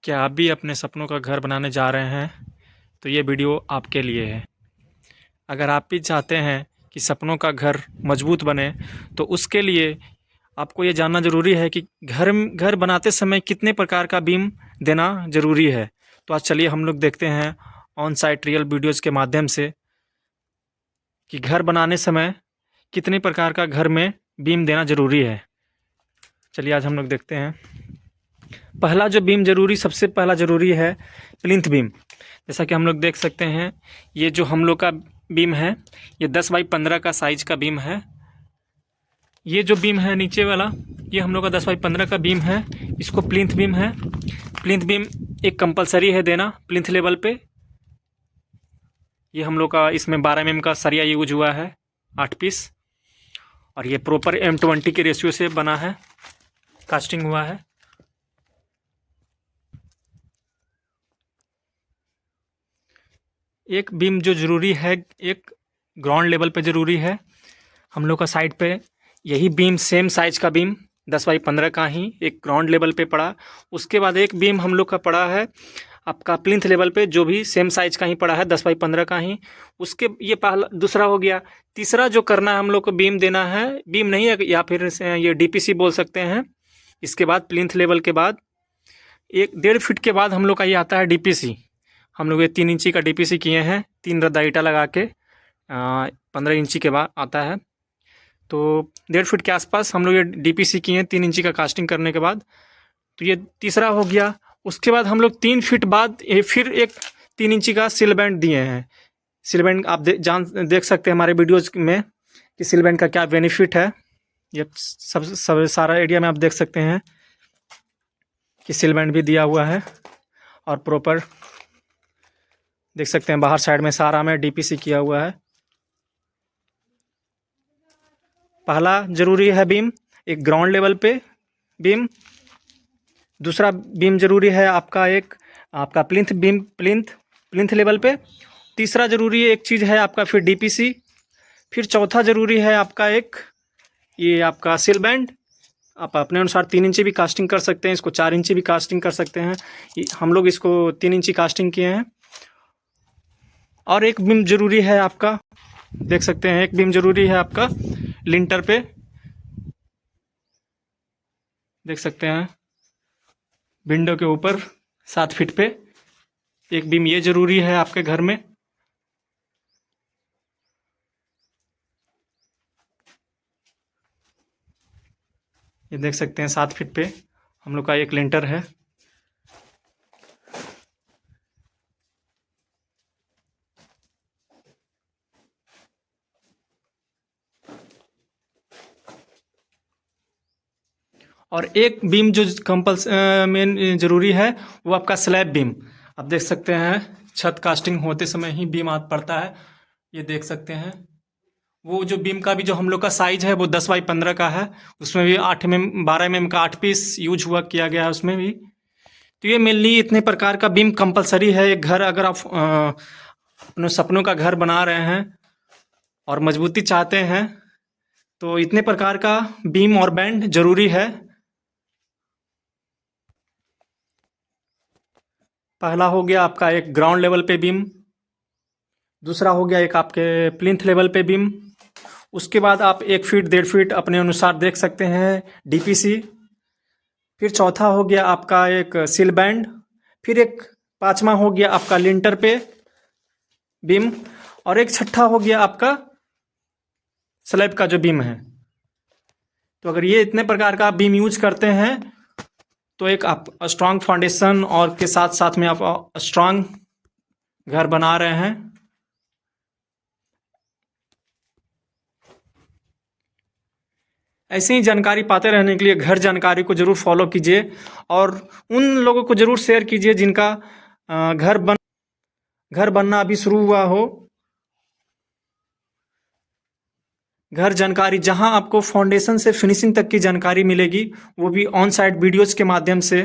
क्या आप भी अपने सपनों का घर बनाने जा रहे हैं? तो ये वीडियो आपके लिए है। अगर आप भी चाहते हैं कि सपनों का घर मजबूत बने, तो उसके लिए आपको ये जानना ज़रूरी है कि घर घर बनाते समय कितने प्रकार का बीम देना ज़रूरी है। तो आज चलिए हम लोग देखते हैं ऑन साइट रियल वीडियोज़ के माध्यम से कि घर बनाने समय कितने प्रकार का घर में बीम देना ज़रूरी है। चलिए आज हम लोग देखते हैं। पहला जो बीम ज़रूरी सबसे पहला ज़रूरी है प्लिंथ बीम। जैसा कि हम लोग देख सकते हैं, ये जो हम लोग का बीम है, ये 10 बाई 15 का साइज़ का बीम है। ये जो बीम है नीचे वाला, ये हम लोग का 10 बाई 15 का बीम है। इसको प्लिंथ बीम है। प्लिंथ बीम एक कंपलसरी है देना प्लिंथ लेवल पे। ये हम लोग का इसमें 12 mm का सरिया यूज हुआ है, 8 पीस, और ये प्रॉपर M20 के रेशियो से बना है, कास्टिंग हुआ है। एक बीम जो ज़रूरी है, एक ग्राउंड लेवल पे ज़रूरी है। हम लोग का साइड पे यही बीम सेम साइज का बीम 10 बाई 15 का ही एक ग्राउंड लेवल पे पड़ा। उसके बाद एक बीम हम लोग का पड़ा है आपका प्लिंथ लेवल पे, जो भी सेम साइज का ही पड़ा है, 10 बाई 15 का ही। उसके ये पहला दूसरा हो गया। तीसरा जो करना है हम लोग को बीम देना है, बीम नहीं है या फिर ये DPC बोल सकते हैं। इसके बाद प्लिंथ लेवल के बाद 1.5 फीट के बाद हम लोग का ये आता है DPC। हम लोग ये 3 इंची का DPC किए हैं, 3 रद्दा ईटा लगा के। 15 इंची के बाद आता है, तो 1.5 फीट के आसपास हम लोग ये DPC किए हैं 3 इंची का कास्टिंग करने के बाद। तो ये तीसरा हो गया। उसके बाद हम लोग 3 फीट बाद ये फिर एक 3 इंची का सिल बैंड दिए हैं। सिल बैंड आप देख सकते हैं हमारे वीडियोज़ में कि सिल बैंड का क्या बेनिफिट है। ये सब सारा एरिया में आप देख सकते हैं कि सिल बैंड भी दिया हुआ है, और प्रॉपर देख सकते हैं बाहर साइड में सारा में DPC किया हुआ है। पहला ज़रूरी है बीम एक ग्राउंड लेवल पे बीम। दूसरा बीम ज़रूरी है आपका प्लिंथ बीम, प्लिंथ लेवल पे। तीसरा ज़रूरी एक चीज़ है आपका फिर DPC। फिर चौथा ज़रूरी है आपका ये आपका सिल बैंड। आप अपने अनुसार 3 इंची भी कास्टिंग कर सकते हैं, इसको 4 इंची भी कास्टिंग कर सकते हैं। हम लोग इसको 3 इंची कास्टिंग किए हैं। और एक बीम ज़रूरी है आपका, देख सकते हैं, एक बीम ज़रूरी है आपका लिंटर पे, देख सकते हैं विंडो के ऊपर 7 फीट पे एक बीम ये ज़रूरी है आपके घर में। ये देख सकते हैं 7 फीट पे हम लोग का एक लिंटर है। और एक बीम जो मेन ज़रूरी है वो आपका स्लैब बीम। आप देख सकते हैं छत कास्टिंग होते समय ही बीम पड़ता है। ये देख सकते हैं वो जो बीम का भी जो हम लोग का साइज है वो 10 बाई 15 का है। उसमें भी 8 mm 12 mm का 8 पीस यूज किया गया है उसमें भी। तो ये मेनली इतने प्रकार का बीम कंपलसरी है एक घर, अगर आप अपने सपनों का घर बना रहे हैं और मजबूती चाहते हैं, तो इतने प्रकार का बीम और बैंड ज़रूरी है। पहला हो गया आपका एक ग्राउंड लेवल पे बीम। दूसरा हो गया एक आपके प्लिंथ लेवल पे बीम। उसके बाद आप 1 फीट 1.5 फीट अपने अनुसार देख सकते हैं DPC। फिर चौथा हो गया आपका एक सिल बैंड। फिर एक पांचवा हो गया आपका लिंटर पे बीम। और एक छठा हो गया आपका स्लैब का जो बीम है। तो अगर ये इतने प्रकार का आप बीम यूज करते हैं, तो एक आप स्ट्रांग फाउंडेशन और के साथ साथ में आप स्ट्रांग घर बना रहे हैं। ऐसे ही जानकारी पाते रहने के लिए घर जानकारी को ज़रूर फॉलो कीजिए, और उन लोगों को ज़रूर शेयर कीजिए जिनका घर बनना अभी शुरू हुआ हो। घर जानकारी जहां आपको फाउंडेशन से फिनिशिंग तक की जानकारी मिलेगी, वो भी ऑन साइट वीडियोज़ के माध्यम से।